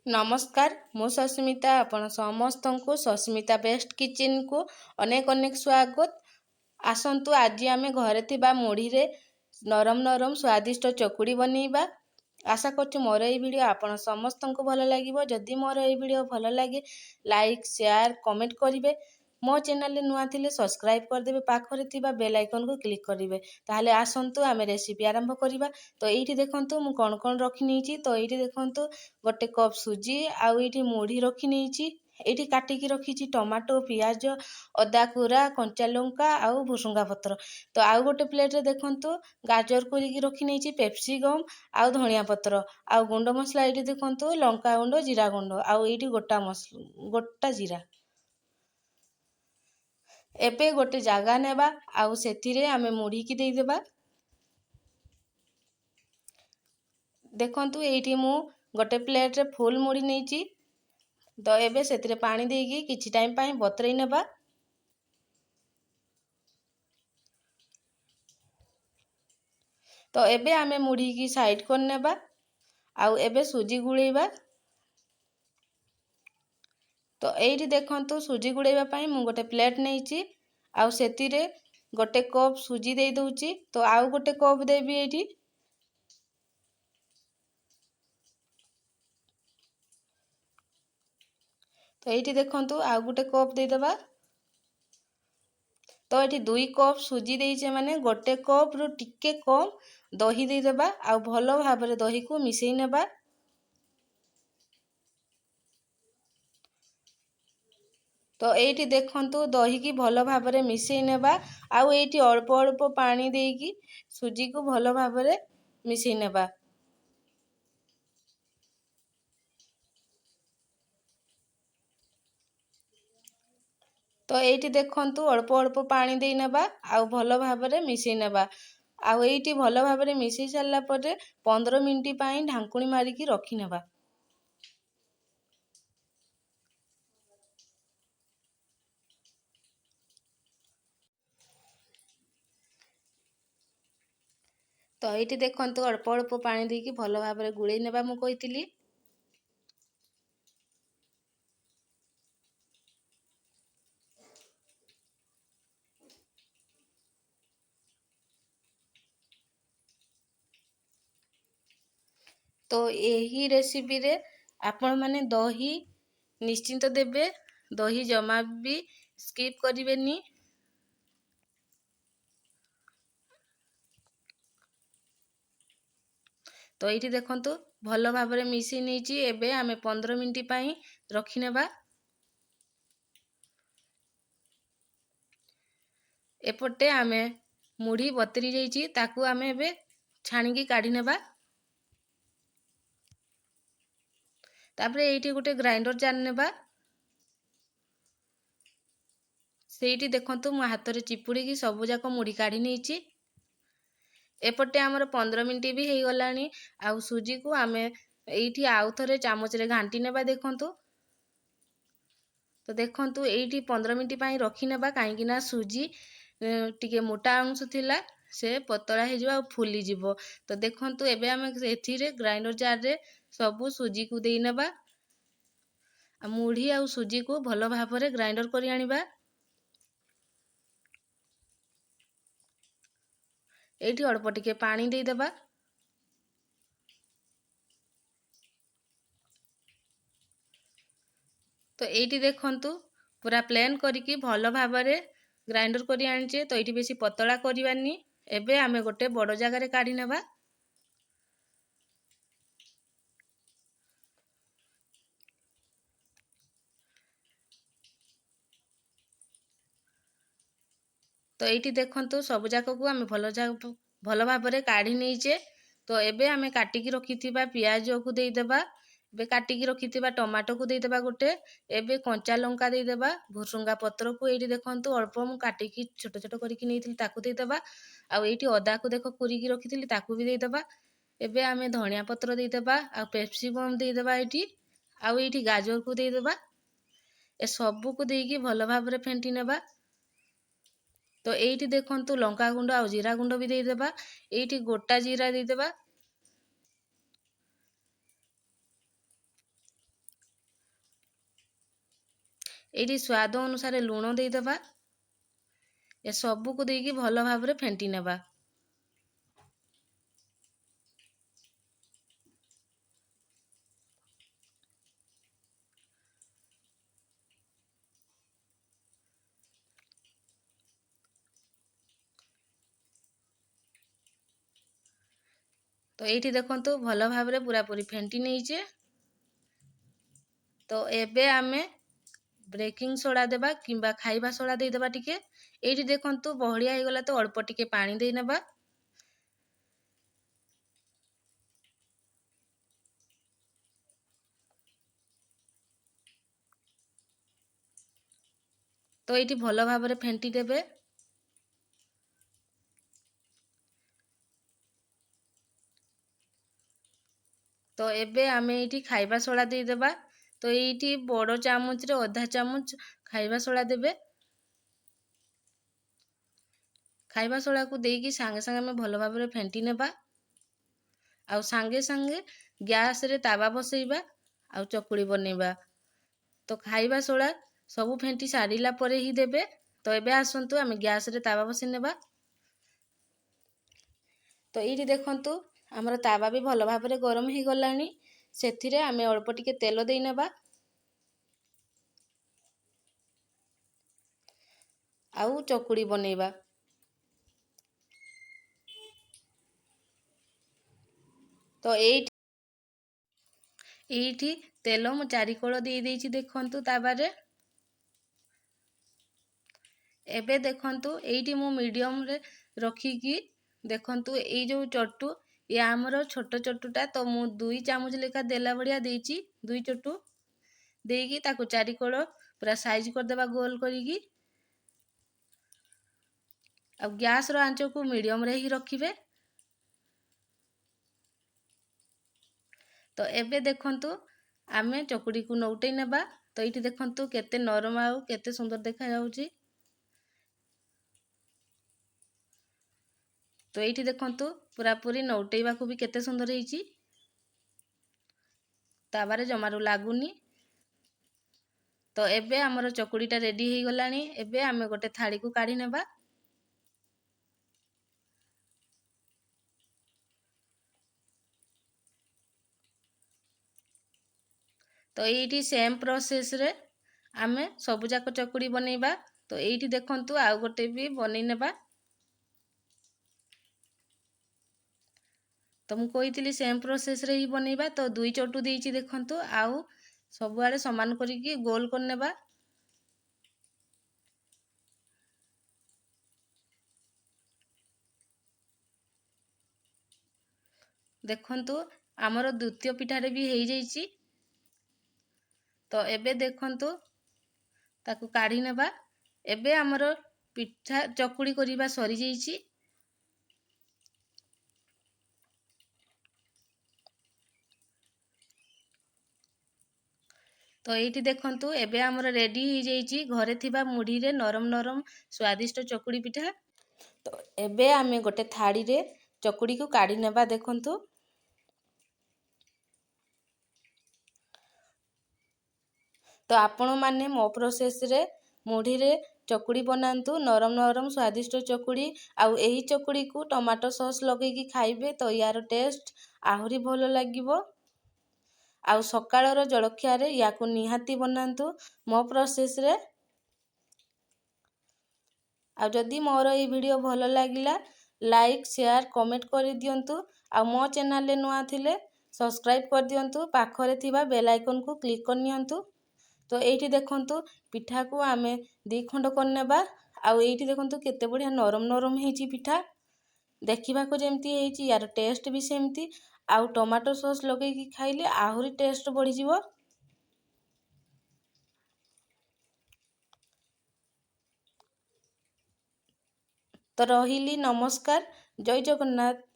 नमस्कार मु सस्मिता आपण समस्त को सस्मिता बेस्ट किचन को अनेक अनेक स्वागत। आसंतु आज आमे घरे थिबा मुढ़ी रे नरम नरम स्वादिष्ट चकुड़ी बनैबा। आशा करछु मोर ए वीडियो आपण समस्त को भल लागिवो। जदि मोर ए वीडियो भल लागे लाइक शेयर कमेंट करिवे। मो चैनल रे नुआ थिले सब्सक्राइब कर देबे, पाखरे थिबा बेल आइकन को क्लिक करिवे। ताहले आसंतु आमे रेसिपी आरंभ करिबा। तो एठी देखंतु मु कोन कोन रखि नेछि। तो एठी देखंतु गोटे कप सुजी आउ एठी मुढ़ी रखि नेछि। एठी काटिकी रखिछि टमाटो पियाज अदा कुरा कंचा लंका आउ भुसुंगा पत्र। तो आउ गोटे प्लेट रे देखंतु गाजर कुरिकी रखि नेछि, पेप्सिकम आउ धनिया पत्र आउ गुंड मसला एठी देखंतु लंका गुंड जीरा गुंड आउ एठी गोटा जीरा। एबे गोटे जागा नेबा आउ सेथिरे आमे मुढ़ी की देई देबा। देखंतु एठी मु गोटे प्लेट रे फुल मुढ़ी नेछि। तो एबे सेथिरे पानी देकी किछि टाइम पई बतरई नेबा। तो एबे आमे मुढ़ी की साइड कर नेबा आउ एबे सुजी गुळेबा। तो एठी देखंतु सुजी गुळेबा पई मु गोटे प्लेट नेछि आउ सेथिरे गोटे कप सुजी देई दउची। तो आउ गोटे कप देबी एठी। तो एठी देखंतु आउ गोटे कप देई देबा। तो एठी 2 कप सुजी देइछे माने गोटे कप रु टिके कम दही देई देबा आउ भलो भाबरे दही को मिसई नेबा। तो एठी देखंतु दही की भलो भाबरे मिसई नेबा आउ एठी अल्प अल्प पानी देकी सुजी को भलो भाबरे मिसई नेबा। तो एठी देखंतु अल्प अल्प पानी देई नेबा आउ भलो भाबरे मिसई नेबा। आउ एठी भलो भाबरे मिसई सारला परे 15 मिनिट पई ढांकुणी मारी की रखि नेबा। तो एठी देखंतु अल्प अल्प पानी देकी भलो भाबरे गुळेई नेबा मु कहितली। तो यही रेसिपी रे आपण माने दही निश्चिंत देबे, दही जमा भी स्किप करिवेनी। तो ये देखंतु भलो भाबरे मिसई नेछि। एबे आमे 15 मिनिट पई रखि नेबा। एपटे आमे मुढ़ी बतरी जाइछि ताकू आमे एबे छाणी की काढी नेबा। तापरे एठी गोटे ग्राइंडर जार नेबा। सेठी देखंतु मो हाथ रे चिपुड़ी की सब जाको मुढ़ी काढी नेछि। एपटे आमर 15 मिनिट भी हेई गलानी आउ सुजी को आमे एठी आउ थरे चामच रे घांटी नेबा। देखंतु तो देखंतु एठी 15 मिनिट पई रखि नेबा काहे कि ना सुजी टिके मोटा अंश थिला से पतला हे जिवो फुली जिवो। तो देखंतु एबे आमे एथि रे ग्राइंडर जार रे सब सुजी को देई नेबा आ मुढ़ी आ सुजी को भलो भाबरे ग्राइंडर करि आनिबा। एठी अल्प टिके पानी देई देबा। तो एठी देखंतु पूरा प्लेन करिकी भलो भाबरे ग्राइंडर करि आनिचे। तो एठी बेसी पतला करिवानी। एबे आमे गोटे बड़ जागा रे काढी नेबा। तो एठी देखंतु सब जाक को आमे भलो भाबरे काढी नेइचे। तो एबे आमे काटिकी रखिथिबा पियाज को देई देबा। एबे काटिकी रखिथिबा टमाटो को देई देबा गोटे। एबे कंचा लंका देई देबा। भुसुंगा पत्र को एठी देखंतु अल्प मु काटिकी छोट छोट करिकी नेइथिली ताकू देई देबा। आ एठी अदा को देखो कुरीकी रखिथिली ताकू भी देई देबा। एबे आमे धनिया पत्र देई देबा आ पेप्सिकम देई देबा एठी। आ एठी गाजर को देई देबा। ए सब को देकी भलो भाबरे फेंटी नेबा। तो एठी देखंतु लंका गुंड आ जीरा गुंड भी देई देबा। एठी गोटा जीरा देई देबा। ଏଇଠି ସ୍ୱାଦ ଅନୁସାରେ ଲୁଣ ଦେଇଦେବା। ଏ ସବୁକୁ ଦେଇକି ଭଲ ଭାବରେ ଫେଣ୍ଟି ନେବା। ତ ଏଇଠି ଦେଖନ୍ତୁ ଭଲ ଭାବରେ ପୁରାପୁରି ଫେଣ୍ଟି ନେଇଛେ। ତ ଏବେ ଆମେ ବେକିଂ ସୋଡ଼ା ଦେବା କିମ୍ବା ଖାଇବା ସୋଡ଼ା ଦେଇଦେବା ଟିକେ। ଏଇଠି ଦେଖନ୍ତୁ ବହଳିଆ ହେଇଗଲା ତ ଅଳ୍ପ ଟିକେ ପାଣି ଦେଇନେବା। ତ ଏଇଠି ଭଲ ଭାବରେ ଫେଣ୍ଟି ଦେବେ। ତ ଏବେ ଆମେ ଏଇଠି ଖାଇବା ସୋଡ଼ା ଦେଇଦେବା। ତ ଏଇଠି ବଡ଼ ଚାମଚରେ ଅଧା ଚାମଚ ଖାଇବା ସୋଡ଼ା ଦେବେ। ଖାଇବା ସୋଡ଼ାକୁ ଦେଇକି ସାଙ୍ଗେ ସାଙ୍ଗେ ଆମେ ଭଲ ଭାବରେ ଫେଣ୍ଟି ନେବା। ଆଉ ସାଙ୍ଗେ ସାଙ୍ଗେ ଗ୍ୟାସରେ ତାୱା ବସେଇବା ଆଉ ଚକୁଳି ବନେଇବା। ତ ଖାଇବା ସୋଡ଼ା ସବୁ ଫେଣ୍ଟି ସାରିଲା ପରେ ହିଁ ଦେବେ। ତ ଏବେ ଆସନ୍ତୁ ଆମେ ଗ୍ୟାସରେ ତାୱା ବସେଇ ନେବା। ତ ଏଇଠି ଦେଖନ୍ତୁ ଆମର ତାୱା ବି ଭଲ ଭାବରେ ଗରମ ହେଇଗଲାଣି। ସେଥିରେ ଆମେ ଅଳ୍ପ ଟିକେ ତେଲ ଦେଇ ନେବା। ଆଉ ଚକୁଳି ବନେଇବା। ତ ଏଇଠି ତେଲ ମୁଁ 4 କଡ଼ ଦେଇ ଦେଇଛି ଦେଖନ୍ତୁ ତାୱାରେ। ଏବେ ଦେଖନ୍ତୁ ଏଇଠି ମୁଁ ମିଡ଼ିୟମରେ ରଖିକି ଦେଖନ୍ତୁ ଏଇ ଯେଉଁ ଚଟୁ ଇଏ ଆମର ଛୋଟ ଚଟୁଟା, ତ ମୁଁ 2 ଚାମଚ ଲେଖା ଦେଲା ଭଳିଆ ଦେଇଛି। 2 ଚଟୁ ଦେଇକି ତାକୁ 4 କଡ଼ ପୁରା ସାଇଜ କରିଦେବା ଗୋଲ କରିକି। ଆଉ ଗ୍ୟାସର ଆଞ୍ଚକୁ ମିଡ଼ିୟମରେ ହିଁ ରଖିବେ। ତ ଏବେ ଦେଖନ୍ତୁ ଆମେ ଚକୁଡ଼ିକୁ ନଉଟେଇ ନେବା। ତ ଏଇଠି ଦେଖନ୍ତୁ କେତେ ନରମ ଆଉ କେତେ ସୁନ୍ଦର ଦେଖାଯାଉଛି। ତ ଏଇଠି ଦେଖନ୍ତୁ ପୁରାପୁରି ନଉଟେଇବାକୁ ବି କେତେ ସୁନ୍ଦର ହେଇଛି। ତାୱାରେ ଜମାରୁ ଲାଗୁନି। ତ ଏବେ ଆମର ଚକୁଡ଼ିଟା ରେଡ଼ି ହେଇଗଲାଣି। ଏବେ ଆମେ ଗୋଟେ ଥାଳିକୁ କାଢ଼ି ନେବା। ତ ଏଇଠି ସେମ୍ ପ୍ରୋସେସରେ ଆମେ ସବୁଯାକ ଚକୁଡ଼ି ବନେଇବା। ତ ଏଇଠି ଦେଖନ୍ତୁ ଆଉ ଗୋଟେ ବି ବନେଇ ନେବା। ତ ମୁଁ କହିଥିଲି ସେମ୍ ପ୍ରୋସେସରେ ହିଁ ବନେଇବା। ତ 2 ଚଟୁ ଦେଇଛି ଦେଖନ୍ତୁ। ଆଉ ସବୁଆଡ଼େ ସମାନ କରିକି ଗୋଲ କରିନେବା। ଦେଖନ୍ତୁ ଆମର ଦ୍ୱିତୀୟ ପିଠାରେ ବି ହେଇଯାଇଛି। ତ ଏବେ ଦେଖନ୍ତୁ ତାକୁ କାଢ଼ି ନେବା। ଏବେ ଆମର ପିଠା ଚକୁଡ଼ି କରିବା ସରିଯାଇଛି। ତ ଏଇଠି ଦେଖନ୍ତୁ ଏବେ ଆମର ରେଡ଼ି ହେଇଯାଇଛି ଘରେ ଥିବା ମୁଢ଼ିରେ ନରମ ନରମ ସ୍ୱାଦିଷ୍ଟ ଚକୁଡ଼ି ପିଠା। ତ ଏବେ ଆମେ ଗୋଟେ ଥାଳିରେ ଚକୁଡ଼ିକୁ କାଢ଼ି ନେବା ଦେଖନ୍ତୁ। ତ ଆପଣମାନେ ମୋ ପ୍ରୋସେସରେ ମୁଢ଼ିରେ ଚକୁଡ଼ି ବନାନ୍ତୁ, ନରମ ନରମ ସ୍ୱାଦିଷ୍ଟ ଚକୁଡ଼ି। ଆଉ ଏହି ଚକୁଡ଼ିକୁ ଟମାଟୋ ସସ୍ ଲଗେଇକି ଖାଇବେ ତ ୟାର ଟେଷ୍ଟ ଆହୁରି ଭଲ ଲାଗିବ। ଆଉ ସକାଳର ଜଳଖିଆରେ ୟାକୁ ନିହାତି ବନାନ୍ତୁ ମୋ ପ୍ରୋସେସରେ। ଆଉ ଯଦି ମୋର ଏହି ଭିଡ଼ିଓ ଭଲ ଲାଗିଲା ଲାଇକ୍ ସେୟାର କମେଣ୍ଟ କରିଦିଅନ୍ତୁ। ଆଉ ମୋ ଚ୍ୟାନେଲରେ ନୂଆ ଥିଲେ ସବସ୍କ୍ରାଇବ୍ କରିଦିଅନ୍ତୁ। ପାଖରେ ଥିବା ବେଲ୍ ଆଇକନକୁ କ୍ଲିକ୍ କରିନିଅନ୍ତୁ। ତ ଏଇଠି ଦେଖନ୍ତୁ ପିଠାକୁ ଆମେ 2 ଖଣ୍ଡ କରିନେବା। ଆଉ ଏଇଠି ଦେଖନ୍ତୁ କେତେ ବଢ଼ିଆ ନରମ ନରମ ହେଇଛି ପିଠା। ଦେଖିବାକୁ ଯେମିତି ହେଇଛି ୟାର ଟେଷ୍ଟ ବି ସେମିତି। ଆଉ ଟମାଟୋ ସସ୍ ଲଗେଇକି ଖାଇଲେ ଆହୁରି ଟେଷ୍ଟ ବଢ଼ିଯିବ। ତ ରହିଲି, ନମସ୍କାର, ଜୟ ଜଗନ୍ନାଥ।